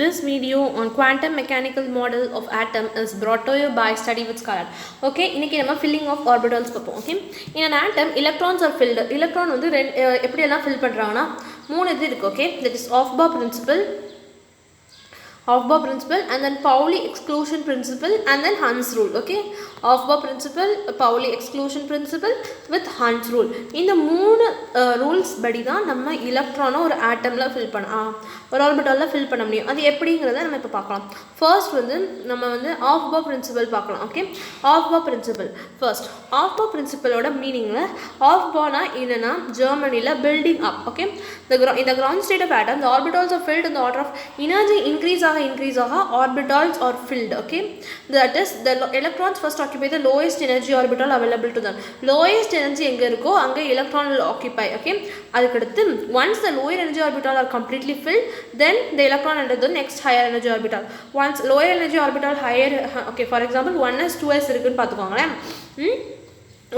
This video on quantum mechanical model of atom is brought to you by Study with Scholar. Okay, இன்னைக்கு நம்ம filling of orbitals பார்ப்போம். Okay, in an atom electrons are filled. Electron வந்து எப்படி எல்லாம் fill பண்றாங்கன்னா மூணு இது இருக்கு. Okay, that is Aufbau principle, and then Pauli exclusion principle, and then Hund's rule. Okay, Aufbau principle, Pauli exclusion principle with Hund's rule. இந்த மூணு rules படி தான் நம்ம எலக்ட்ரானை ஒரு ஆட்டம்ல ஃபில் ஒரு ஆர்பிட்டாலில் ஃபில் பண்ண முடியும். அது எப்படிங்கிறத நம்ம இப்போ பார்க்கலாம். ஃபர்ஸ்ட் வந்து நம்ம வந்து Aufbau principle பார்க்கலாம். Okay, Aufbau principle first. Aufbau principleோட மீனிங்கில் Aufbauனா என்னன்னா ஜெர்மனியில் building up. Okay, in the ground state of atom the orbitals are filled in the order of energy increase orbitals are filled. Okay, that is the electrons first occupy the lowest energy orbital available to them. Lowest energy எங்க இருக்கோ அங்க electron will occupy. Okay, அதுக்கு அடுத்து once the lower energy orbital are completely filled, then the electron enter the next higher energy orbital. Once lower energy orbital higher, okay, for example 1s 2s இருக்குன்னு பார்த்துக்கோங்களேன்.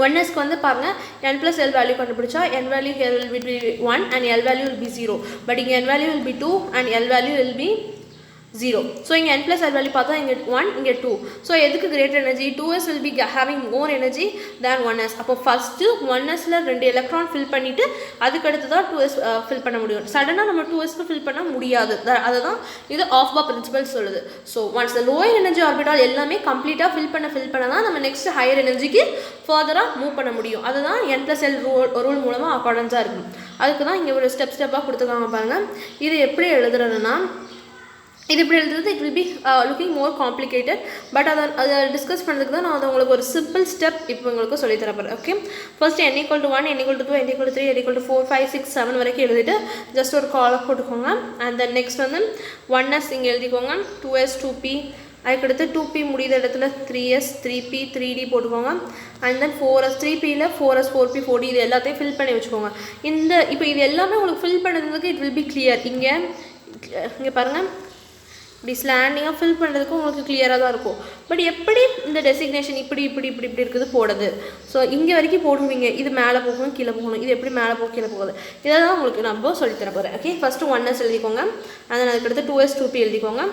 1sக்கு வந்து பாருங்க n plus l value கண்டுபிடிச்சா n value here will be 1 and l value will be 0, but இங்க n value will be 2 and l value will be 0. So இங்க n plus l value பார்த்தா இங்க 1 இங்க 2. So எதுக்கு greater energy? 2s will be having more energy than 1s. அப்போ first 1sல ரெண்டு electron fill பண்ணிட்டு அதுக்கு அடுத்து தான் 2s fill பண்ண முடியும். சடனா நம்ம 2sக்கு fill பண்ண முடியாது. அதுதான் இது Aufbau principle சொல்லுது. So once the lower energy orbital எல்லாமே கம்ப்ளீட்டா fill பண்ண தான் நம்ம next higher energyக்கு further மூவ் பண்ண முடியும். அதுதான் n plus l ரூல் மூலமா அக்கார்டன்ஸா இருக்கும். அதுக்கு தான் இங்க ஒரு ஸ்டெப்பா கொடுத்துருக்காங்க பாருங்க. இது எப்படி எழுதுறதுன்னா இது இப்படி எழுதுறது it will be looking more complicated, but அதை டிஸ்கஸ் பண்ணுறதுக்கு தான் நான் அதை உங்களுக்கு ஒரு சிம்பிள் ஸ்டெப் இப்போ உங்களுக்கு சொல்லி தரப்போகிறேன். Okay, first n equal to 1, n equal to 2, n equal to 3, n equal to 4, 5, 6, 7 வரைக்கும் எழுதிட்டு ஜஸ்ட் ஒரு காலப் போட்டுக்கோங்க. அண்ட் தென் நெக்ஸ்ட் வந்து 1s இங்கே எழுதிக்கோங்க, 2s 2p, அதுக்கடுத்து 2p முடிகிற இடத்துல 3s 3p 3d போட்டுக்கோங்க. And then 4s 3pயில் 4s 4p 4d இது எல்லாத்தையும் ஃபில் பண்ணி வச்சுக்கோங்க. இப்போ இது எல்லாமே உங்களுக்கு ஃபில் பண்ணுறதுக்கு இட் வில் பி கிளியர். இங்கே பாருங்கள், இப்படி ஸ்லாண்டிங்காக ஃபில் பண்ணுறதுக்கு உங்களுக்கு கிளியராக தான் இருக்கும். பட் எப்படி இந்த டெசிக்னேஷன் இப்படி இருக்குது போடுது. ஸோ இங்கே வரைக்கும் போடுவீங்க, இது மேலே போகணும் கீழே போகணும், இது எப்படி மேலே போக கீழே போகுது, இதை தான் உங்களுக்கு நம்ம சொல்லித்தர போகிறேன். ஓகே, ஃபஸ்ட்டு 1s எழுதிக்கோங்க, and then அதுக்கடுத்து 2s 2p எழுதிக்கோங்க,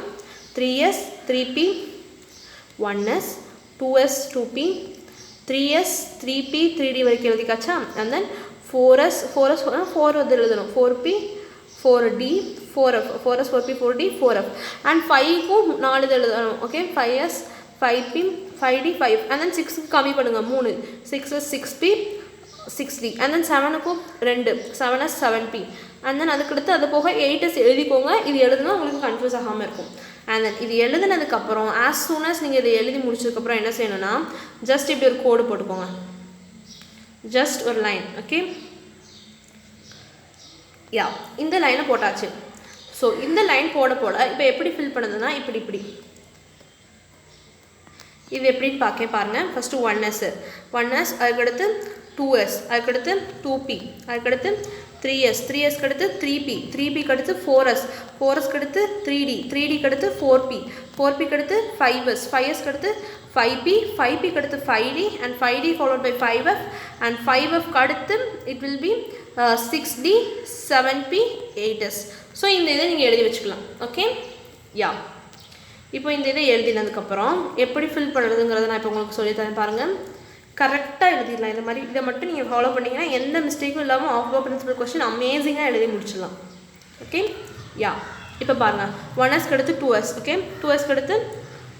3s 3p 1s 2s 2p 3s 3p 3d வரைக்கும் எழுதிக்காச்சா. and then 4s 4 வந்து எழுதணும், 4p 4d 4f 4s 4p 4d 4f and 5க்கும் 4 எழுதணும். Okay, 5s 5p 5d 5 and then 6க்கு கம்மி பண்ணுங்க 3 6s 6p 6d and then 7க்கும் 2 7s 7p and then அதுக்கடுத்து அது போக 8s எழுதிக்கோங்க. இது எழுதுனா உங்களுக்கு கன்ஃபியூஸ் ஆகாமல் இருக்கும். and then இது எழுதுனதுக்கப்புறம் as soon as நீங்கள் இதை எழுதி முடிச்சதுக்கப்புறம் என்ன செய்யணும்னா ஜஸ்ட் இப்படி ஒரு கோடு போட்டுக்கோங்க, ஜஸ்ட் ஒரு லைன். ஓகே, இந்த லைனை போட்டாச்சு. ஸோ இந்த லைன் போட இப்போ எப்படி ஃபில் பண்ணுதுன்னா இப்படி இது எப்படின்னு பாருங்கள். ஃபஸ்ட்டு 1s அதுக்கடுத்து 2s அதுக்கடுத்து 2p அதுக்கடுத்து 3s கடுத்து 3p கடுத்து 4s கடுத்து 3d கடுத்து 4p கடுத்து 5s கடுத்து 5p கடுத்து 5d and 5d followed by 5f and 5f கடுத்து it will be 6d 7p 8s. So இந்த இதை நீங்கள் எழுதி வச்சுக்கலாம். ஓகே, இப்போ இந்த இதை எழுதினதுக்கப்புறம் எப்படி ஃபில் பண்ணுறதுங்கிறத நான் இப்போ உங்களுக்கு சொல்லித்தரேன் பாருங்கள். கரெக்டாக எழுதிடலாம். இந்த மாதிரி இதை மட்டும் நீங்கள் ஃபாலோ பண்ணிங்கன்னா எந்த மிஸ்டேக்கும் இல்லாமல் Aufbau principle கொஸ்டின் அமேசிங்காக எழுதி முடிச்சிடலாம். ஓகே, இப்போ பாருங்கள் 1s கடுத்து 2s. Okay, 2s கடுத்து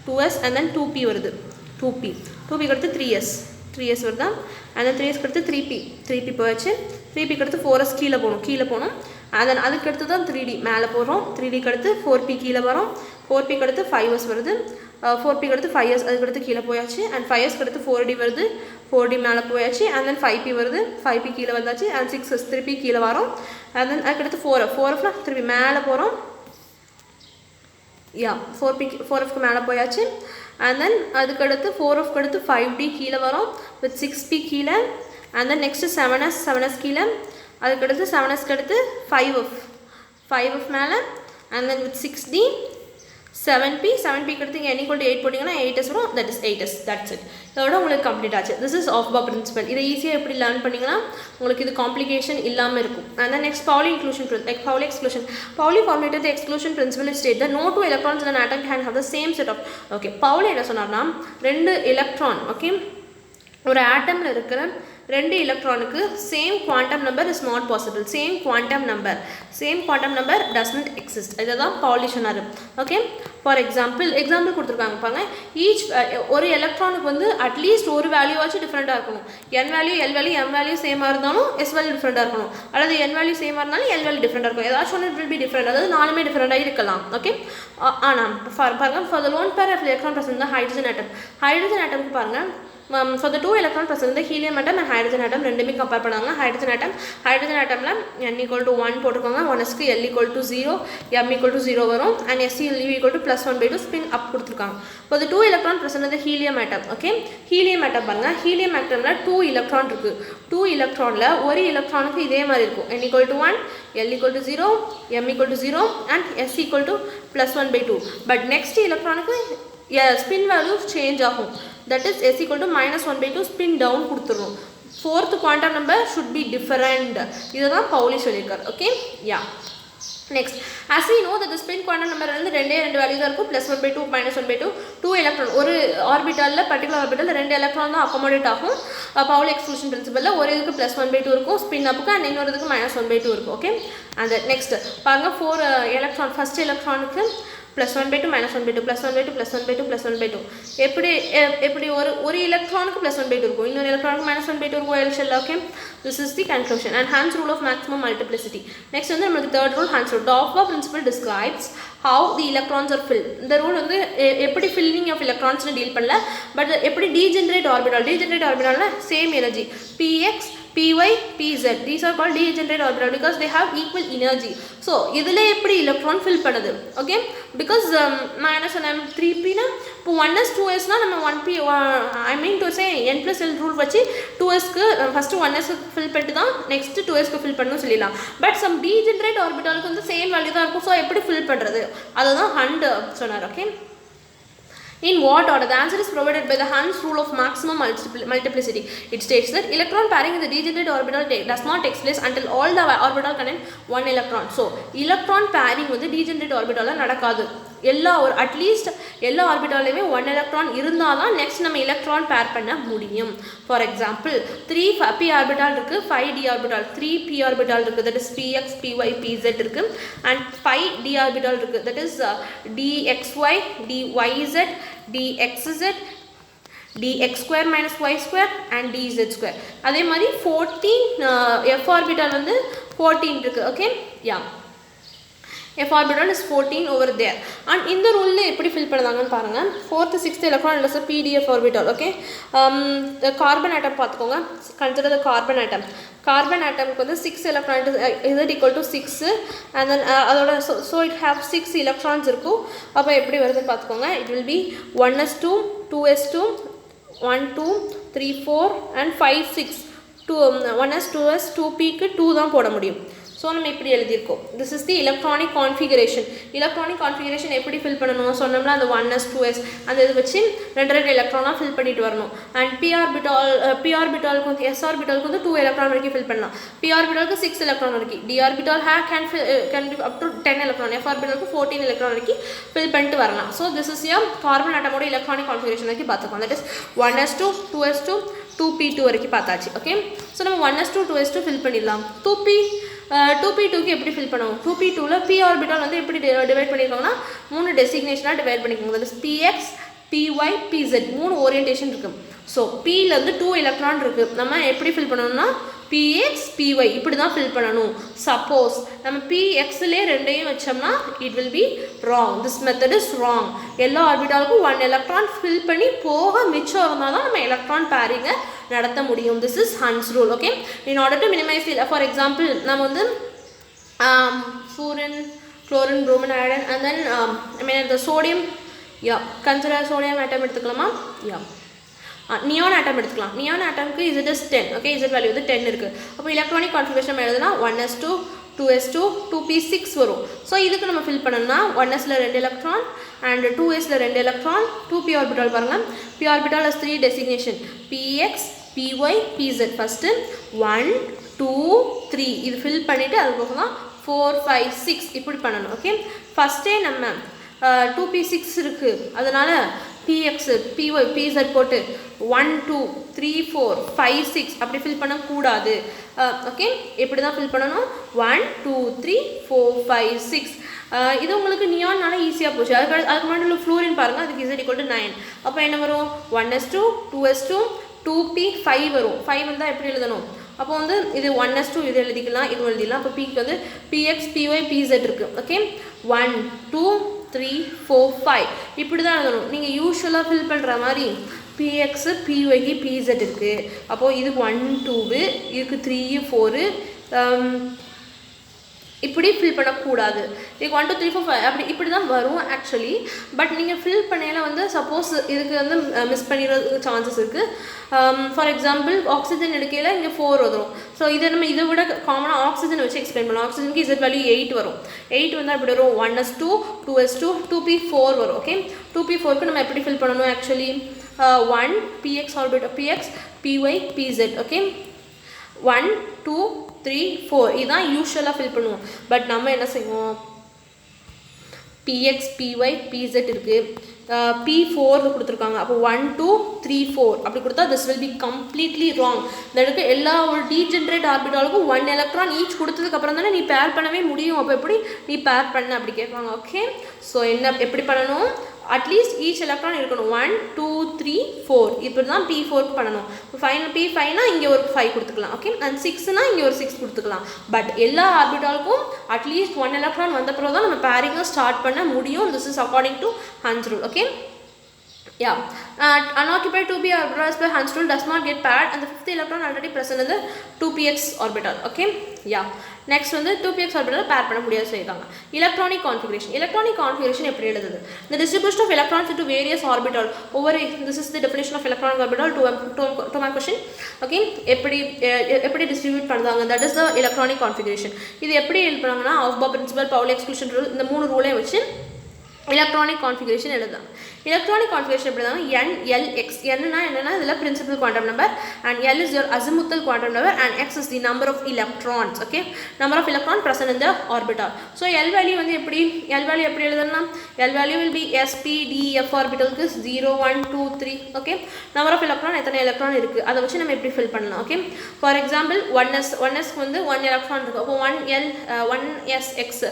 2s and then 2p வருது, 2p கடுத்து 3s வருதா and then 3s கடுத்து 3p போயாச்சு. 3p கடுத்து 4s கீழே போகணும் and then அதுக்கடுத்து தான் 3d மேலே போகிறோம். 3d கடுத்து 4p கீழே வரும், 4p கடுத்து 5s வருது, 4p கடுத்து 5s அதுக்கடுத்து கீழே போயாச்சு and 5s கடுத்து 4d வருது, 4d மேலே போயாச்சு and then 5p வருது, 5p கீழே வந்தாச்சு and 6s 3p கீழே வரும் and then அதுக்கடுத்து 4fல திருப்பி மேலே போகிறோம். 4fக்கு மேலே போயாச்சு and then அதுக்கடுத்து 4f கடுத்து 5d கீழே வரும் with 6p கீழே and then next 7s கீழே, அதுக்கடுத்து 7s கடுத்து 5f மேலே and then with 6d 7p எடுத்து இங்கே n equal to 8 போட்டிங்கன்னா 8s வரும், that is 8s, that's it. இதோட உங்களுக்கு கம்ப்ளீட் ஆச்சு. திஸ் இஸ் ஆஃப் பா பிரின்சிபல். இதை ஈஸியாக எப்படி லேர்ன் பண்ணிங்கன்னா உங்களுக்கு இது காம்ப்ளிகேஷன் இல்லாமல் இருக்கும். And then next Pauli inclusion, like Pauli exclusion. Pauli formulated the exclusion principle to state that no two electrons in an atom can have the same set of, okay, Pauli என்ன சொன்னார்னா 2 electron, okay, ஒரு ஆட்டமில் இருக்கிற 2 எலக்ட்ரானுக்கு same quantum number is not possible. Same quantum number doesn't exist. இதை தான் Pauli சொன்னார். Okay, for example கொடுத்துருக்காங்க பாருங்க. ஈச் ஒரு எலக்ட்ரானுக்கு வந்து அட்லீஸ்ட் ஒரு வேல்யூவாச்சும் டிஃப்ரெண்ட்டாக இருக்கணும். N value, L value, M value சேமாக இருந்தாலும் எஸ் வேல்யூ டிஃப்ரெண்ட்டாக இருக்கணும். அல்லது என் வேல்யூ சேமாக இருந்தாலும் எல் வேல்யூ டிஃப்ரெண்ட்டாக இருக்கும். ஏதாச்சும் ஒன்று வில் பி டிஃப்ரெண்ட், அதாவது 4மே டிஃப்ரெண்ட்டாக இருக்கலாம். ஓகே, ஆனால் பாருங்க, for the lone pair of electron present the hydrogen ஆட்டம்க்கு பாருங்கள், for the 2 electron present in the helium atom and hydrogen atom ரெண்டுமே கம்பேர் பண்ணாங்க. ஹைட்ரஜன் ஆட்டம்ல n equal to 1 போட்டுக்கோங்க, 1sக்கு l equal to 0, m equal to 0 வரும், and SeL equal to +1/2 spin up கொடுத்துருக்காங்க. for the 2 electron present in the helium atom, okay, helium atom பாருங்க, helium atomல 2 electron இருக்கு. 2 electronல ஒரு எலக்ட்ரானுக்கு இதே மாதிரி இருக்கும், n equal to 1, l equal to 0, m equal to 0, and s equal to +1/2. but next electronக்கு spin value change ஆகும். that is s equal to -1/2 spin down கொடுத்துரும். fourth quantum number should be different. இதுதான் Pauli சொல்லியிருக்கார். Okay, yeah. next, as we know that the spin quantum number வந்து ரெண்டு value தான் இருக்கும், +1/2 -1/2. 2 electron ஒரு ஆர்பிட்டாலில், particular ஆர்பிட்டாலில் 2 electron தான் அக்கோமோடேட் ஆகும். Pauli exclusion principle ஒரு இதுக்கு +1/2 இருக்கும் ஸ்பின் அப்புக்கு, அண்ட் இன்னொரு இதுக்கு -1/2 இருக்கும். ஓகே, and next பாருங்க, 4 எலக்ட்ரான், ஃபர்ஸ்ட் எலக்ட்ரானுக்கு +1/2 -1/2 +1/2 எப்படி ஒரு எலக்ட்ரானுக்கு +1/2 இருக்கும், இன்னொரு எலக்ட்ரானுக்கு -1/2 இருக்கும் L shell. Okay, this is the conclusion and Hans rule of maximum multiplicity. next வந்து நமக்கு third rule, Hans rule. the Aufbau principle describes how the electrons are filled. இந்த ரூல் வந்து எப்படி filling of electrons னு டீல் பண்ணல, but எப்படி degenerate orbitalல same energy px py pz, these are called degenerate orbital because they have equal energy. so இதில் எப்படி electron fill பண்ணுது, okay, because -m 3p னா இப்போ 1s 2s னா நம்ம 1p, I mean to say n plus l rule வச்சு 2sக்கு first 1s fill பண்ணிட்டு தான் நெக்ஸ்ட் 2sக்கு fill பண்ணணும் சொல்லலாம். பட் சம் degenerate orbitalக்கு வந்து சேம் வேல்யூ தான் இருக்கும். ஸோ எப்படி fill பண்ணுறது அதுதான் ஹண்ட் சொன்னார். Okay, in what order? The answer is provided by the Hans rule of maximum multiplicity. It states that electron pairing in the degenerate orbital does not take place until all the orbital contain one electron. So electron pairing வந்து degenerate orbital நடக்காது. At least எல்லா ஆர்பிட்டாலையுமே 1 electron இருந்தால் தான் next நம்ம electron பேர் பண்ண முடியும். For example 3p orbital இருக்குது, 5d ஆர்பிட்டால், 3p ஆர்பிட்டால் இருக்குது, that is px py pz இருக்குது, அண்ட் 5d ஆர்பிட்டால் இருக்குது, that is dxy dyz dxz dx square minus y square and dz square. அதே மாதிரி 14 f ஆர்பிட்டால் வந்து 14 இருக்குது. Okay, yeah, f orbital is 14 over there. and இந்த ரூல்ல எப்படி fill பண்ணுவாங்கன்னு பாருங்க. 4th 6th electron is a pdf orbital. okay, the carbon atom பார்த்துக்கோங்க, consider the carbon atomக்கு வந்து 6 electron is it equal to 6, and then அதோட so it have 6 electrons இருக்கும். அப்போ எப்படி வருதுன்னு பார்த்துக்கோங்க. it will be 1s2 2s2 1 2 3 4 and 5 6 1s 2s 2pக்கு 2 தான் போட முடியும். ஸோ நம்ம இப்படி எழுதியிருக்கோம். This is the electronic configuration எப்படி ஃபில் பண்ணணும் சொன்னோம்னா அந்த 1s 2s அந்த இது வச்சு 2 எலக்ட்ரானாக ஃபில் பண்ணிட்டு வரணும். அண்ட் p ஆர்பிட்டாலுக்கு வந்து s ஆர்பிட்டாலுக்கு வந்து 2 எலக்ட்ரான் வரைக்கும் ஃபில் பண்ணலாம். p ஆர்பிட்டாலுக்கு 6 எலக்ட்ரான் வரைக்கும், d orbital can be up to 10 electron, f ஆர்பிட்டாலுக்கு 14 எலக்ட்ரான் வரைக்கும் ஃபில் பண்ணிட்டு வரலாம். So this is your carbon ஆட்டமோட எலக்ட்ரானிக் கான்ஃபிகரேஷன் வரைக்கும் பார்த்துக்கோம். That is 1s2 2s2 2p2 வரைக்கும் பார்த்தாச்சு. ஓகே, ஸோ நம்ம 1s2 2s2 ஃபில் பண்ணிடலாம். 2p2க்கு எப்படி ஃபில் பண்ணுவோம்? 2p2ல p ஆர்பிட்டால் வந்து எப்படி டிவைட் பண்ணியிருக்காங்கன்னா 3 டெசிக்னேஷனாக டிவைட் பண்ணிக்கோங்க. That is px py pz 3 orientation இருக்குது. ஸோ pலேருந்து 2 எலக்ட்ரான் இருக்குது. நம்ம எப்படி ஃபில் பண்ணணும்னா px py இப்படி தான் ஃபில் பண்ணணும். சப்போஸ் நம்ம pxலேயே ரெண்டையும் வச்சோம்னா it will be wrong. This method is wrong. எல்லா ஆர்பிட்டாலுக்கும் 1 எலக்ட்ரான் ஃபில் பண்ணி போக மிச்சம் இருந்தால் தான் நம்ம எலக்ட்ரான் பேரிங்கை நடத்த முடியும். This is Hans rule. Okay, in order to minimise for example நம்ம வந்து fluorine chlorine bromine iodine and then I mean the sodium, yeah, consider sodium atom எடுத்துக்கலாமா? yeah, நியான் ஆட்டம் எடுத்துக்கலாம். நியான் ஆட்டம்க்கு z is 10. Okay, z value வந்து 10 இருக்குது. அப்போ electronic configuration எழுதுனா 1s2 2s2 2p6 வரும். ஸோ இதுக்கு நம்ம ஃபில் பண்ணணும்னா 1sல 2 எலக்ட்ரான் அண்ட் 2sல 2 எலக்ட்ரான் 2p ஆர்பிட்டால் பாருங்கள். p orbital has 3 designation px py pz. First 1 2 3 இது ஃபில் பண்ணிவிட்டு அதுக்கப்புறம் தான் 4 5 6 இப்படி பண்ணணும். ஓகே, ஃபஸ்ட்டே நம்ம 2p6 இருக்குது, அதனால் px py pz போட்டு 1 2 3 4 5 6 அப்படி ஃபில் பண்ணக்கூடாது. ஓகே, எப்படி தான் ஃபில் பண்ணணும்? 1 2 3 4 5 6. இது உங்களுக்கு நியான்னால ஈஸியாக போச்சு. அதுக்கு முன்னாடி உள்ள ஃப்ளூரின் பாருங்கள், அதுக்கு z = 9. அப்போ என்ன வரும்? 1s2 2s2 2p5 வரும். 5 வந்தால் எப்படி எழுதணும்? அப்போ வந்து இது 1s2 இது எழுதிக்கலாம், இது எழுதிக்கலாம். அப்போ pக்கு வந்து px py pz இருக்குது. ஓகே, 1 2 3 4 5 இப்படி தான் எழுதணும். நீங்கள் யூஸ்வலாக ஃபில் பண்ணுற மாதிரி px py pz இருக்குது. அப்போது இது 1 2 இதுக்கு 3 4 இப்படி ஃபில் பண்ணக்கூடாது. இதுக்கு 1 2 3 4 5 அப்படி இப்படி தான் வரும் ஆக்சுவலி. பட் நீங்கள் ஃபில் பண்ணையில் வந்து சப்போஸ் இதுக்கு வந்து மிஸ் பண்ணிடுறதுக்கு சான்சஸ் இருக்குது. ஃபார் எக்ஸாம்பிள் ஆக்சிஜன் எடுக்கையில் இங்கே 4 வரும். ஸோ இதை நம்ம இதை விட காமனாக ஆக்சிஜனை வச்சு எக்ஸ்பிளைன் பண்ணலாம். ஆக்சிஜனுக்கு Z வேல்யூ 8 வரும். 8 வந்தால் எப்படி வரும்? 1s2 2s2 2p4 வரும். ஓகே, 2p4க்கு நம்ம எப்படி ஃபில் பண்ணணும்? Actually 1 px orbital px py pz. Okay, 1 2 3 4 இதுதான் யூஸ்வலாக ஃபில் பண்ணுவோம். பட் நம்ம என்ன செய்வோம்? px py pz இருக்குது, p4 கொடுத்துருக்காங்க. அப்போ 1 2 3 4 அப்படி கொடுத்தா this will be completely wrong. இந்த இடத்துக்கு எல்லா ஒரு டீஜென்ரேட் ஆர்பிட்டாலுக்கும் 1 எலக்ட்ரான் ஈச் கொடுத்ததுக்கப்புறம் தானே நீ பேர் பண்ணவே முடியும். அப்போ எப்படி நீ பேர் பண்ண அப்படி கேட்பாங்க. ஓகே, ஸோ என்ன எப்படி பண்ணணும்? அட்லீஸ்ட் ஈச் எலக்ட்ரான் இருக்கணும். 1 2 3 4 இப்படி தான் p4க்கு பண்ணணும். ஃபைனல் p5னா இங்கே ஒரு 5 கொடுத்துக்கலாம். ஓகே, அண்ட் 6னா இங்கே ஒரு 6 கொடுத்துக்கலாம். பட் எல்லா ஆர்பிட்டாலுக்கும் அட்லீஸ்ட் 1 எலக்ட்ரான் வந்த பிறகு தான் நம்ம பேரிங்கை ஸ்டார்ட் பண்ண முடியும். This is according to Hund's rule. Okay, yeah, unoccupied 2p orbital as per Hund's rule does not get paired and the fifth electron already present in the 2px orbital. Okay, yeah, next வந்து 2px orbital pair பண்ண முடியாது சொல்லிருக்காங்க. electronic configuration எப்படி எழுதுது? The distribution of electrons into various orbital over this is the definition of electronic orbital to my question. Okay, எப்படி distribute பண்றாங்க? That is the electronic configuration. இது எப்படி எழுதுறாங்கன்னா Aufbau principle, Pauli exclusion rule இந்த மூணு ரூலையும் வச்சு electronic configuration எழுதுறாங்க. electronic configuration எப்படி தான் n l x n என்னன்னா இதுல principal quantum number and l is your azimuthal quantum number and x is the number of electrons. Okay, number of electron present in the orbital. So l value வந்து எப்படி எழுதணும்னா l value will be s p d f orbitalக்கு 0 1 2 3. okay, number of electron எத்தனை electron இருக்கு அதை வச்சு நம்ம எப்படி fill பண்ணலாம். ஓகே, ஃபார் எக்ஸாம்பிள் 1s வந்து 1 எலக்ட்ரான் இருக்கு. அப்போ 1s x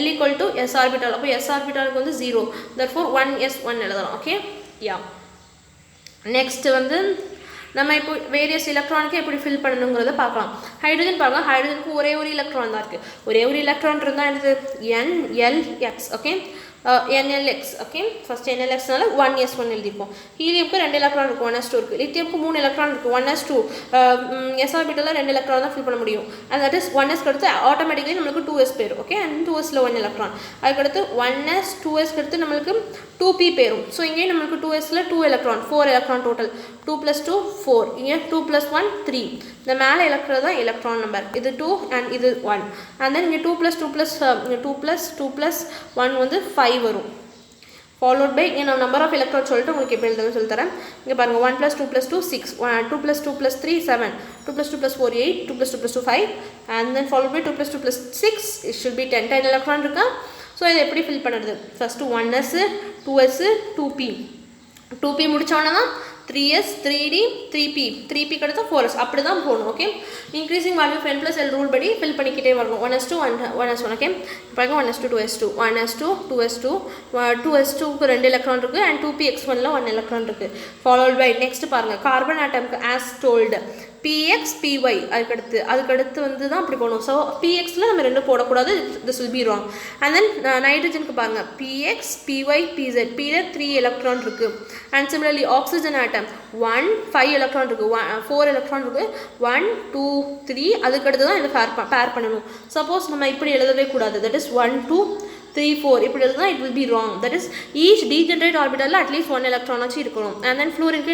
l equal to s orbital. அப்போ s orbitalக்கு வந்து 0, therefore 1s1 எழுதலாம். ஓகே, யா, நெக்ஸ்ட் வந்து நம்ம இப்போ வேரியஸ் எலக்ட்ரானுக்கு எப்படி ஃபில் பண்ணணுங்கிறத பார்க்கலாம். ஹைட்ரஜன் பாருங்க, ஹைட்ரஜனுக்கு ஒரே ஒரு எலக்ட்ரான் தான் இருக்குது. ஒரே ஒரு எலக்ட்ரான் இருந்தால் என்னது NLX. Okay, NLX. Okay, first NLXனால 1s1 எழுதிப்போம். ஹீலியம்க்கு 2 எலக்ட்ரான் இருக்குது, 1s2 இருக்குது. லித்தியம்க்கு 3 எலக்ட்ரான் இருக்குது, 1s2. s ஆர்பிட்டலில் 2 எலக்ட்ரான் தான் ஃபில் பண்ண முடியும். அண்ட் தட் இஸ் 1s அடுத்து ஆட்டோமேட்டிக்கலி நம்மளுக்கு 2s பேரும். ஓகே, அண்ட் 2sல 1 எலக்ட்ரான். அதுக்கடுத்து 1s 2s அடுத்து நம்மளுக்கு 2p பேரும். ஸோ இங்கே நம்மளுக்கு 2sல 2 எலக்ட்ரான், 4 எலக்ட்ரான் டோட்டல். 2 + 2 4, இங்கே 2 + 1 3. இந்த மேலே எலக்ட்ரான் தான் எலக்ட்ரான் நம்பர். இது 2 அண்ட் இது 1. அண்ட் தென் இங்கே 2 + 2 + 1 வந்து 5 வரும். followed by நான் நம்பர் ஆஃப் எலக்ட்ரான் சொல்லிட்டு உங்களுக்கு எப்படி எழுதுன்னு சொல்லி தரேன். இங்கே பாருங்கள் 1 + 2 + 2 6, 2 + 2 + 3 7, 2 + 2 + 4 8, 2 + 2 + 2 5, and then followed by 2 + 2 + 6. it should be 10 electron இருக்கா. ஸோ இதை எப்படி ஃபில் பண்ணுறது? First 1s 2s 2p 2p முடித்தோன்னா தான் 3s 3d 3p கிடத்தா 4s அப்படி தான் போகணும். Okay, increasing value of n + l rule படி ஃபில் பண்ணிக்கிட்டே வரணும். 1s2 1s1. ஓகே, பாருங்க 1s2 2s2 1s2 2s2 2s2க்கு 2 எலக்ட்ரான் இருக்குது அண்ட் 2px1ல 1 எலக்ட்ரான் இருக்குது. ஃபாலோட் பை நெக்ஸ்ட் பாருங்கள் கார்பன் ஆட்டம்க்கு ஆஸ் டோல்டு px py அதுக்கடுத்து வந்து தான் அப்படி போகணும். ஸோ pxல நம்ம 2 போடக்கூடாது, this will be wrong. And then நைட்ரஜனுக்கு பாருங்கள் px py pz pல 3 எலக்ட்ரான் இருக்குது. And similarly oxygen atom 1 5 electron இருக்குது, 4 எலக்ட்ரான் இருக்குது, 1 2 3 அதுக்கடுத்து தான் இதை பேர் பண்ணணும். சப்போஸ் நம்ம இப்படி எழுதவே கூடாது, தட் இஸ் 1 2 3 4 இப்படி எழுதுனா it will be wrong. that is each degenerate orbital at least 1 electron ஆச்சு இருக்கணும். and then fluorine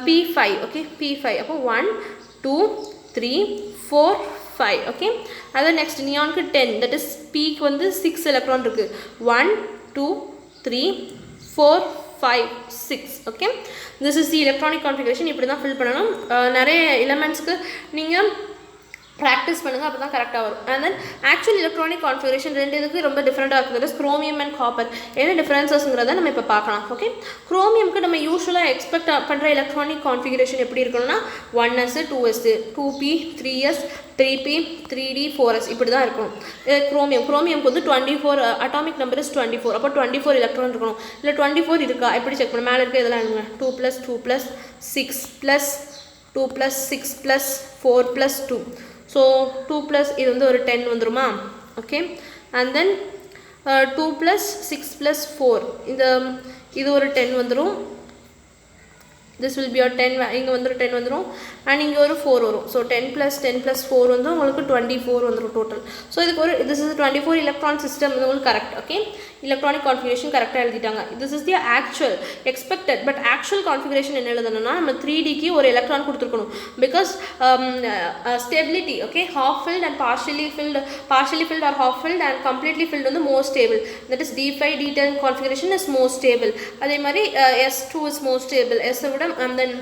p5. okay, p5 அப்போ 1 2 3 4 5. Okay, and then next neon க்கு 10, that is p க்கு வந்து 6 electron இருக்கு. 1 2 3 4 5 6. Okay, this is the electronic configuration. இப்படி தான் fill பண்ணனும். நிறைய elementsக்கு நீங்க practice பண்ணுங்க அப்பதான் கரெக்ட்டா வரும். And then actual electronic configuration ரெண்டு இதுக்கு ரொம்ப டிஃபரண்டா இருக்குது. chromium and copper என்ன டிஃபரன்சஸ்ங்கறத நம்ம இப்ப பார்க்கலாம். ஓகே, chromiumக்கு நம்ம யூசுவலா எக்ஸ்பெக்ட் பண்ற electronic configuration எப்படி இருக்கும்னா 1s 2s 2p 3s 3p 3d 4s இப்படி தான் இருக்கும். chromiumக்கு வந்து 24 atomic number is 24. அப்ப 24 electron இருக்கணும். இல்ல 24 இருக்கா எப்படி செக் பண்ண? மேல இருக்க இதெல்லாம் என்னங்க 2 + 2 + 6 + 2 + 6 + 4 + 2. So 2 plus இது வந்து ஒரு 10 வந்துருமா? Okay, and then 2 plus 6 plus 4 இது ஒரு 10 வந்துரும். this will be a 10 இங்க வந்து 10 வந்துரும் and இங்க ஒரு 4 வரும். so 10 plus 4 வந்து உங்களுக்கு 24 வந்துரும் total. so இதுக்கு ஒரு this is 24 electron system இது உங்களுக்கு correct. okay, electronic configuration கரெக்ட்டா எழுதிட்டாங்க. this is the actual expected but actual configuration என்ன எழுதணும்னா நம்ம 3d க்கு ஒரு electron கொடுத்திருக்கணும் because stability. okay, half filled and partially filled or half filled and completely filled வந்து more stable, that is d5 d10 configuration is more stable. அதே மாதிரி s2 is more stable, s விட and then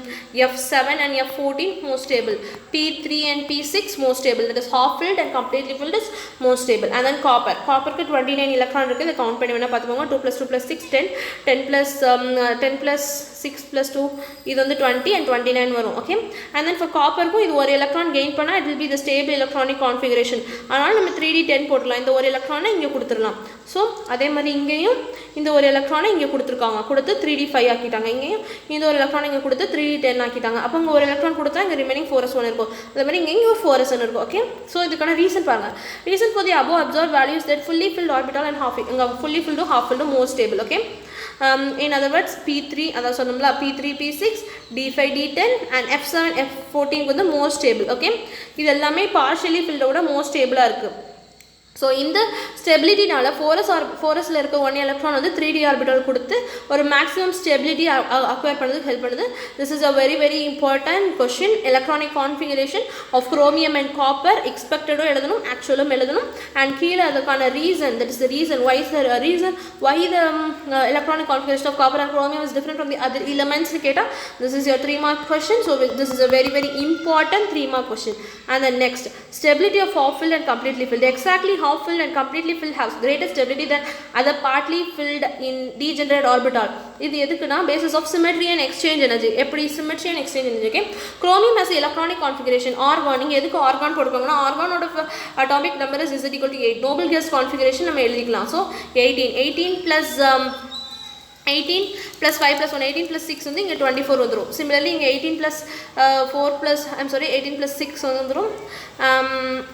f7 and f14 more stable, p3 and p6 more stable, that is half filled and completely filled is more stable. and then copper க்கு 29 electron இருக்கு. இத count பண்ணி வேணா பாத்துக்கோங்க. 2 + 2 + 6 10 plus 6 plus 2 இது வந்து 20 and 29 வரும். okay, and then for copper க்கு இது ஒரு electron gain பண்ணா it will be the stable electronic configuration. அதனால நம்ம 3d 10 போடலாம். இந்த ஒரு எலக்ட்ரானை இங்க கொடுத்துறலாம். so அதே மாதிரி இங்கேயும் இந்த ஒரு எலக்ட்ரானை இங்க கொடுத்திருக்காங்க. கொடுத்து 3d 5 ஆக்கிட்டாங்க. இங்கேயும் இந்த ஒரு எலக்ட்ரானை இங்க கொடுத்து 3d 10 ஆக்கிட்டாங்க. அப்ப இங்க ஒரு எலக்ட்ரான் கொடுத்தா இங்க ரிமைனிங் 4s1 இருக்கும். அதே மாதிரி இங்க ஒரு 4s1 இருக்கும். okay, so இதுக்கான ரீசன் பாருங்க. reason for the above observed values that fully filled orbital and half இங்க fully filled half filled more stable. okay, in other words p3 அத சொன்னோம்ல p3 p6 d5 d10 and f7 f14 வந்து more stable. okay, இது எல்லாமே partially filled ஓட more stable இருக்கு. so இந்த stability நால 4s ல இருக்க 1 electron வந்து 3d orbital கொடுத்து ஒரு maximum stability acquire பண்ணதுக்கு ஹெல்ப் பண்ணுது. this is a very very important question. electronic configuration of chromium and copper expected எழுதணும், actual எழுதணும் and கீழ அதுக்கான reason, that is the reason why the electronic configuration of copper and chromium is different from the other elements கேட்டா this is your 3-mark question. so this is a very very important 3-mark question. and then next, stability of half filled and completely filled. exactly half filled and completely filled has greater stability than other partly filled in degenerate orbital. இது எதுக்குனா basis of symmetry and exchange energy. எப்படி symmetry and exchange energy? okay, chromium has electronic configuration argon. நீங்க எதுக்கு argon போடுறீங்கன்னா argon ஓட atomic number is z = 8. noble gas configuration நம்ம எழுதிக்கலாம். so 18 plus 18 plus 5 plus 1 18 plus 6 வந்து இங்க 24 வந்துரும். similarly இங்க 18 plus 4 plus 18 plus 6 வந்துரும்.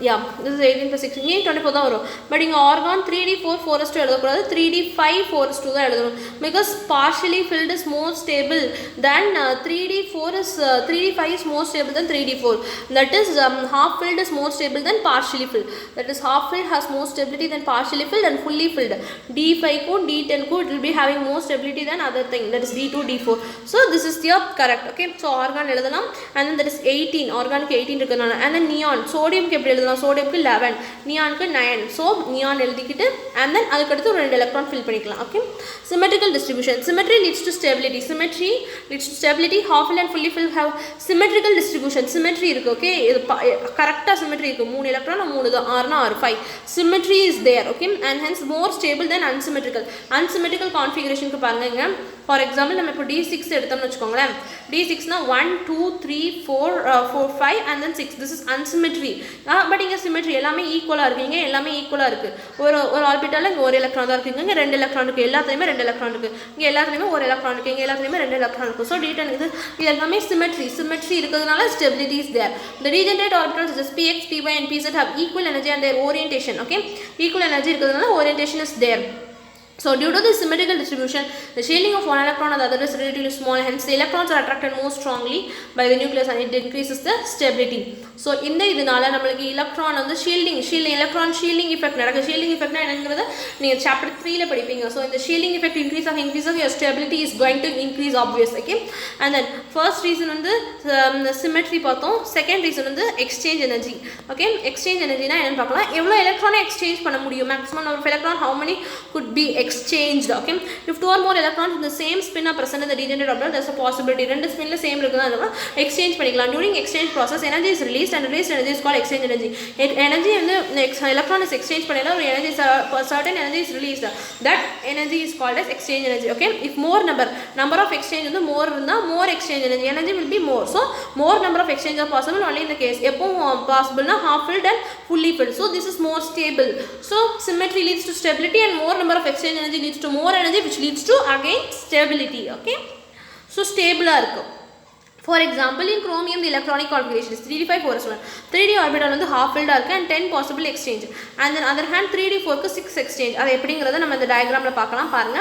yeah, this is 18 plus 6 இங்க 24 தான் வரும். பட் இங்க argon 3d4 4s2 எழுத கூடாது, 3d5 4s2 தான் எழுதணும். because partially filled is more stable than 3d5 is more stable than 3d4. that is half filled is more stable than partially filled. that is half filled has more stability than partially filled and fully filled. d5 ko d10 ko it will be having more stability than other thing, that is d2 d4. so this is your correct. okay, so argon எழுதலாம். and then that is 18 argon க்கு 18 இருக்குனால. and then neon sodium க்கு எப்படி எழுதலாம்? sodium க்கு 11 neon க்கு 9. so neon எழுதிக்கிட்டு and then அதுக்கு அடுத்து ஒரு ரெண்டு எலக்ட்ரான் ஃபில் பண்ணிக்கலாம். okay, symmetrical distribution. symmetry leads to stability. half filled and fully filled have symmetrical distribution. symmetry இருக்கு. okay, இது கரெக்ட்டா symmetry இருக்கு. 3 எலக்ட்ரான் 3 தான் 6 னா 6 5 symmetry is there. okay, and hence more stable than unsymmetrical configuration க்கு பாருங்க. for example நம்ம இப்போ d6 எடுத்தோம்னு வெச்சுக்கோங்களேன். d6 னா 1 2 3 4 5 and then 6. this is unsymmetry. But இங்க symmetry எல்லாமே ஈக்குவலா இருக்கு. இங்க எல்லாமே ஈக்குவலா இருக்கு. ஒரு ஆர்பிட்டால்ல இங்க ஒரு எலக்ட்ரான் தான் இருக்கு. இங்க ரெண்டு எலக்ட்ரான் இருக்கு. எல்லாத்துலயுமே ரெண்டு எலக்ட்ரான் இருக்கு. இங்க எல்லாத்துலயுமே ஒரு எலக்ட்ரான் இருக்கு. இங்க எல்லாத்துலயுமே ரெண்டு எலக்ட்ரான் இருக்கு. so d10 இது எல்லாமே symmetry இருக்கிறதுனால stability is there. the degenerate orbitals such as px py and pz have equal energy and their orientation. okay, equal energy இருக்கிறதுனால orientation is there. so due to the symmetrical distribution, the shielding of one electron and the other is relatively small. hence the electrons are attracted more strongly by the nucleus and it increases the stability. so இந்த இதனால நமக்கு electron வந்து shielding electron shielding effect நடக்குது. shielding effect னா என்னங்கறது நீங்க chapter 3 ல படிப்பீங்க. so இந்த shielding effect increase of your stability is going to increase obvious. okay, and then first reason வந்து சிமெட்ரி பார்த்தோம், செகண்ட் ரீசன் வந்து எக்ஸ்சேஞ்ச் எனர்ஜி. ஓகே, எக்ஸ்சேஞ்ச் எனர்ஜினா என்னன்னு பார்க்கலாம். எவ்வளோ எலக்ட்ரானை எக்ஸ்சேஞ்ச் பண்ண முடியும், maximum number of electron, how many could be exchanged. Okay, if 2 or more electrons in the same spin are present in the degenerate orbital, there's a possibility ரெண்டு ஸ்பின்ல same இருக்குதுன்னா exchange பண்ணிக்கலாம். during exchange process energy is released and released energy is called exchange energy. energy வந்து electron is exchange பண்ணல ஒரு energy, certain energy is released, that energy is called as exchange energy. Okay, if more number of exchange வந்து more இருந்தா more exchange energy will be more, so more number of exchange are possible only in the case எப்போ possible na half filled and fully filled, so this is more stable. So symmetry leads to stability and more number of exchange energy leads to more energy, which leads to again stability. Okay, so stable ah irukum. For example, in chromium the electronic configuration is 3d5 4s1. 3d orbital வந்து half filled இருக்கு and 10 possible exchange, and then other hand 3d4 க்கு 6 exchange. அது எப்படிங்கறத நம்ம இந்த டயகிராம்ல பார்க்கலாம். பாருங்க,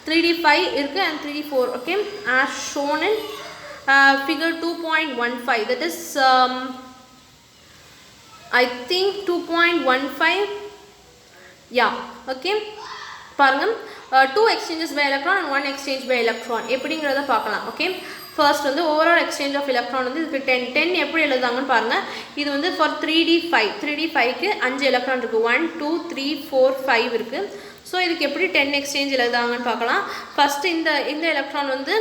3d5 இருக்கு and 3d4. okay, as shown in figure 2.15, that is I think 2.15, yeah. okay, பாருங்க, 2 exchanges by electron and 1 exchange by electron எப்படிங்கறத பார்க்கலாம். okay, first வந்து overall exchange of electron வந்து இதுக்கு 10 எப்படி எழுதுறாங்கன்னு பாருங்க. இது வந்து for 3d5 க்கு 5 எலக்ட்ரான் இருக்கு, 1 2 3 4 5 இருக்கு. ஸோ இதுக்கு எப்படி 10 எக்ஸ்சேஞ்ச் எழுதாங்கன்னு பார்க்கலாம். ஃபர்ஸ்ட் இந்த எலக்ட்ரான் வந்து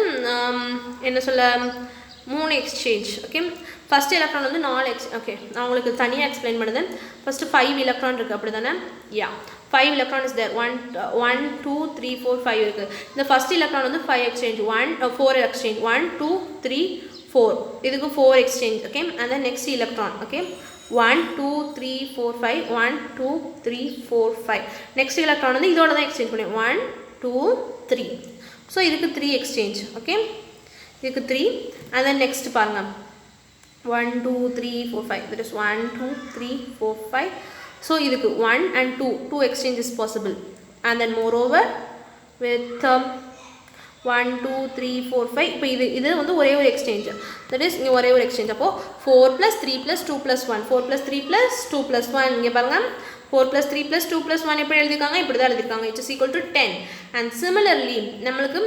என்ன சொல்ல 3 எக்ஸ்சேஞ்ச். ஓகே, ஃபர்ஸ்ட் எலக்ட்ரான் வந்து 4 ஓகே, நான் உங்களுக்கு தனியாக எக்ஸ்பிளைன் பண்ணுது. ஃபர்ஸ்ட் 5 எலக்ட்ரான் இருக்குது, அப்படி தானே? யா, 5 electron is there, 1 2 3 4 5 இருக்கு. இந்த ஃபர்ஸ்ட் எலக்ட்ரான் வந்து 5 எக்ஸ்சேஞ்ச், 4 எக்ஸ்சேஞ்ச், 1 2 3 4, இதுக்கு 4 exchange. Okay, and then next electron. okay, 1 2 3 4 5, 1 2 3 4 5. Next electron வந்து இதோட தான் எக்ஸ்சேஞ்ச் பண்ணுவோம், 1 2 3. ஸோ இதுக்கு 3 எக்ஸ்சேஞ்ச். ஓகே, இதுக்கு 3, and then next பாருங்க, 1 2 3 4 5, that is 1 2 3 4 5. so இதுக்கு 1 and 2 exchange is possible, and then moreover with 1 2 3 4 5. இப்போ இது வந்து ஒரே ஒரு எக்ஸ்சேஞ்ச், that is இங்கே ஒரே ஒரு எக்ஸ்சேஞ்ச். அப்போ 4 plus 3 plus 2 plus 1, 4 plus 3 plus 2 plus 1. இங்கே பாருங்க, 4 plus 3 plus 2 plus 1 எப்படி எழுதிருக்காங்க, இப்படி தான் எழுதிருக்காங்க, which is equal to 10. and similarly நம்மளுக்கு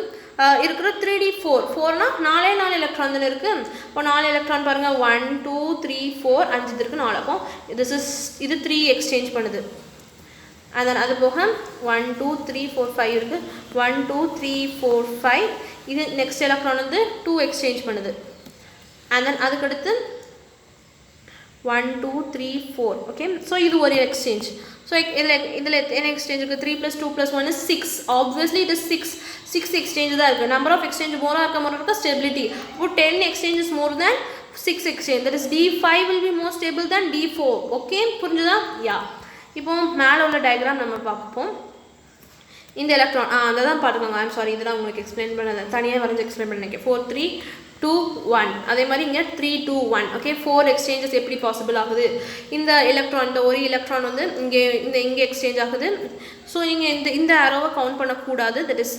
இருக்கிற 3d4 னா 4 எலக்ட்ரான் தானே இருக்கு. இப்போ 4 எலக்ட்ரான் பாருங்க, 1 2 3 4 5 இருக்கு, 4. அப்போ இது 3 எக்ஸ்சேஞ்ச் பண்ணுது. and அது போக 1 2 3 4 5 இருக்கு, 1 2 3 4 5. இது நெக்ஸ்ட் எலக்ட்ரான் வந்து 2 எக்ஸ்சேஞ்ச் பண்ணுது, and then அதுக்கு அடுத்து 1 2 3 4. ஓகே, ஸோ இது ஒரு எக்ஸ்சேஞ்ச். ஸோ இதில் என்ன எக்ஸ்சேஞ்ச் இருக்குது, 3 plus 2 plus 1 is 6. Obviously it is 6 exchange தான் இருக்குது. நம்பர் ஆஃப் எக்ஸ்சேஞ்ச் மோராக இருக்க ஸ்டெபிலிட்டி. இப்போ 10 exchanges more than 6 exchange, that is d5 will be more stable than d4. Okay, புரிஞ்சுதா? யா, இப்போ மேலே உள்ள டயக்ராம் நம்ம பார்ப்போம். இந்த எலக்ட்ரான் அதை தான் பார்த்துக்கோங்க. ஐம் சாரி, இதெல்லாம் உங்களுக்கு எக்ஸ்பிளைன் பண்ண தனியாக வரைஞ்சி எக்ஸ்பிளைன் பண்ணிக்க. 4 3 2 1, அதே மாதிரி இங்கே 3 2 1. ஓகே, 4 எக்ஸ்சேஞ்சஸ் எப்படி பாசிபிள் ஆகுது? இந்த எலக்ட்ரான், இந்த ஒரு எலக்ட்ரான் வந்து இங்கே எக்ஸ்சேஞ்ச் ஆகுது. ஸோ நீங்கள் இந்த அரோவை கவுண்ட் பண்ணக்கூடாது. தட் இஸ்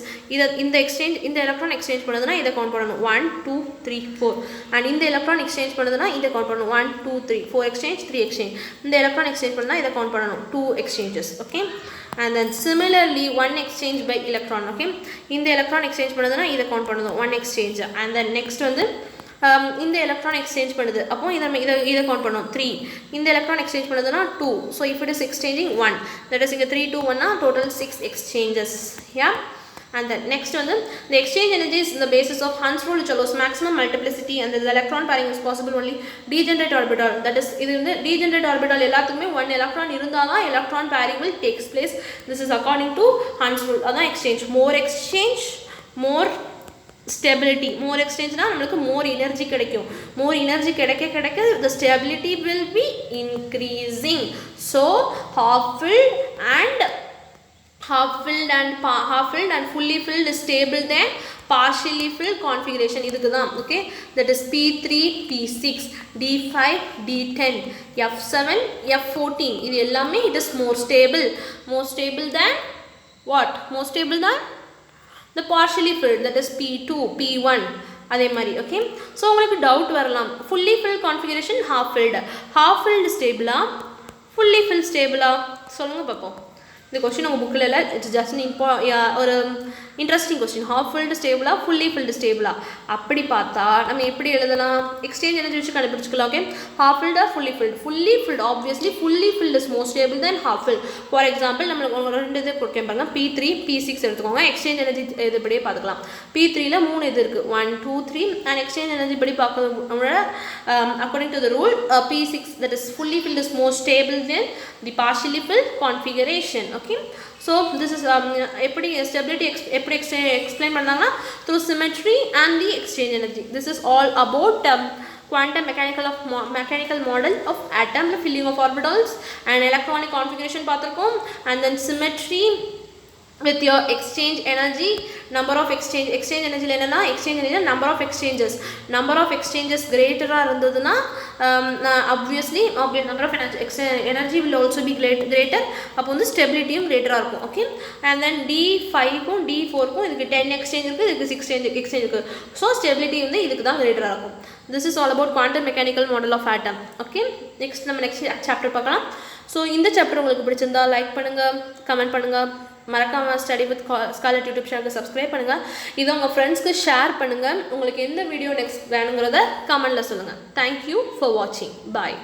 இந்த எலக்ட்ரான் எக்ஸ்சேஞ்ச் பண்ணுதுன்னா இதை கவுண்ட் பண்ணணும், 1 2 3 4. அண்ட் இந்த எலக்ட்ரான் எக்ஸ்சேஞ்ச் பண்ணுதுன்னா இதை கவுண்ட் பண்ணணும், 1 2 3 4 எக்ஸ்சேஞ்ச் 3 எக்ஸ்சேஞ்ச். இந்த எலக்ட்ரான் எக்ஸ்சேஞ்ச் பண்ணால் இதை கவுண்ட் பண்ணணும், 2 exchanges. Okay, and then similarly 1 exchange by electron. okay, இந்த எலக்ட்ரான் எக்ஸ்சேஞ்ச் பண்ணுதுன்னா இதை கவுண்ட் பண்ணுது, 1 exchange. and then next வந்து இந்த எலக்ட்ரான் எக்ஸ்சேஞ்ச் பண்ணுது, அப்போ இதை கவுண்ட் பண்ணும், 3. இந்த எலக்ட்ரான் எக்ஸ்சேஞ்ச் பண்ணுதுன்னா 2. so if it is exchanging 1, that is இங்கே 3 2 1 total 6 exchanges. yeah, and then next வந்து the exchange energy is the basis of Hund's rule, which allows maximum multiplicity, and the electron pairing is possible only degenerate orbital. that is இது வந்து degenerate orbital எல்லாத்துக்குமே 1 electron இருந்தால் தான் electron pairing will takes place. this is according to Hund's rule. அதான் exchange, more exchange more stability. more exchange னா நமக்கு more energy கிடைக்கும். more energy கிடைக்க the stability will be increasing. so half filled and fully filled is stable than partially filled configuration. இதுக்கு தான். okay, that is p3 p6 d5 d10 f7 f14. இது எல்லாமே it is more stable than what? more stable than the partially filled, that is p2 p1. அதே மாதிரி. Okay, so உங்களுக்கு doubt வரலாம், fully filled configuration half filled ஸ்டேபிளா fully filled ஸ்டேபிளா சொல்லுங்க பார்ப்போம். இந்த கொஸ்டின் உங்கள் புக்கில் இல்லை, இட்ஸ் ஜஸ்ட் ஒரு இன்ட்ரெஸ்டிங் கொஸ்டின். ஹாஃப் ஃபில்டு ஸ்டேபிளா ஃபுல்லி ஃபில்டு ஸ்டேபிளா அப்படி பார்த்தா நம்ம எப்படி எழுதலாம், எக்ஸ்சேஞ்ச் எனர்ஜி வச்சு கண்டுபிடிச்சிக்கலாம். Okay, half filled or fully filled obviously fully filled is more stable then half fill. For example நம்மளுக்கு ரெண்டு இது கொடுக்க பாருங்க, P3 P6 எடுத்துக்கோங்க. எக்ஸ்சேஞ்ச் எனர்ஜி இதுபடியே பார்த்துக்கலாம். P3ல 3 இது இருக்குது, 1 2 3 அண்ட் எக்ஸ்சேஞ்ச் எனர்ஜி படி பார்க்க நம்மளோட according to the rule P6 that is fully filled is more stable than the partially filled configuration. Okay, so this is எப்படி stability எப்படி explain பண்ணாங்கன்னா through symmetry and the exchange energy. This is all about quantum mechanical model of atom, filling of orbitals and electronic configuration பார்த்திருக்கோம். And then symmetry with your exchange energy, number of exchange energy என்னன்னா exchange energy number of exchanges greater இருந்ததுன்னா obviously number of energy will also be greater, அப்போ வந்து ஸ்டெபிலிட்டியும் greater இருக்கும். Okay, and then D5க்கும் D4க்கும் இதுக்கு 10 exchange இருக்குது, இதுக்கு 6 exchange இருக்குது. So stability வந்து இதுக்கு தான் greater இருக்கும். This is all about quantum mechanical model of atom. Okay, next நம்ம next chapter பார்க்கலாம். ஸோ இந்த சாப்டர் உங்களுக்கு பிடிச்சிருந்தா லைக் பண்ணுங்கள், கமெண்ட் பண்ணுங்கள், மறக்காமல் ஸ்டடி வித் ஸ்காலர் யூடியூப் சேனலுக்கு சப்ஸ்கிரைப் பண்ணுங்கள். இதை உங்கள் ஃப்ரெண்ட்ஸ்க்கு ஷேர் பண்ணுங்கள். உங்களுக்கு எந்த வீடியோ நெக்ஸ்ட் வேணுங்கிறத கமெண்டில் சொல்லுங்கள். தேங்க்யூ ஃபார் வாட்சிங். பாய்.